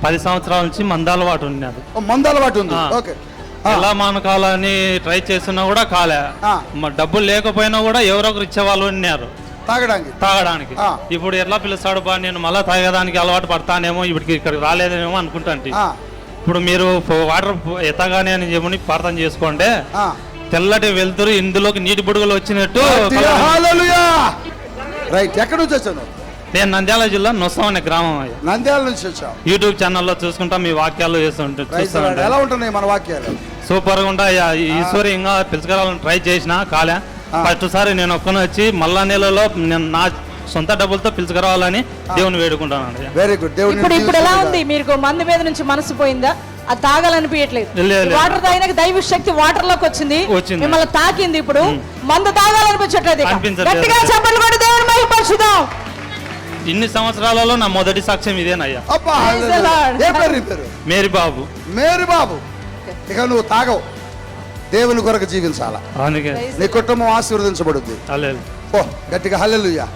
10 సంవత్సరాల నుంచి మందు అలవాటు ఉన్నది. మందు అలవాటు ఉంది. ఓకే. ఎలా మానకాలని ట్రై చేసినా కూడా కాలే. డబ్బులు లేకపోయినా కూడా ఎవరొకరు ఇచ్చేవాళ్ళు ఉన్నారు తాగడానికి. ఇప్పుడు ఎట్లా పిలుస్తాడు బా, నేను మళ్ళీ తాగడానికి అలవాటు పడతానేమో, ఇక్కడికి రాలేదేమో అనుకుంటాంటి. ఇప్పుడు మీరు వాటర్ ఎత్తగానే అని చెప్పని ప్రార్థన చేసుకోండి, తెల్లటి వెళ్తురు ఇందులోకి నీటి బుడుగులు వచ్చినట్టు. రైట్. ఎక్కడి నుంచి వచ్చాను? నేను నంద్యాల జిల్లా నొస్సం అనే గ్రామం. నంద్యాల నుంచి వచ్చావు. యూట్యూబ్ ఛానల్లో చూసుకుంటా మీ వాక్యాలు చూస్తుంటా. ఎలా ఉంటున్నాయి మన వాక్యాలు? సూపర్ గా ఉంటాయి. ఈశ్వరి ఇంకా పిలుచుకురావాలని ట్రై చేసిన కాలే. ఫస్ట్ సారి నేను ఒక్కనే వచ్చి మళ్ళా నెలలో నేను నా సొంత డబ్బులతో పిలుచుకురావాలని దేవుని వేడుకుంటాను. Very good. ఇప్పుడు ఎలా ఉంది? మీకు మందు మీద నుంచి మనసు పోయిందా? అది తాగాలనిపించట్లేదు. వాటర్ తాగినాక దైవ శక్తి వాటర్ లోకి వచ్చింది, మిమ్మల్ని తాకింది. ఇప్పుడు మందు తాగాలనిపించట్లేదు. గట్టిగా చెప్పండి కూడా దేవుని మహిమపరచుదాం. ఇన్ని సంవత్సరాలలో నా మొదటి సాక్ష్యం ఇదేనయ్యా. మేరీ బాబు. మేరీ బాబు, ఇక నువ్వు తాగవు, దేవుని కొరకు జీవించాలా, నీ కుటుంబం ఆశీర్వదించబడుద్ది. హల్లెలూయా. గట్టిగా హల్లెలూయా.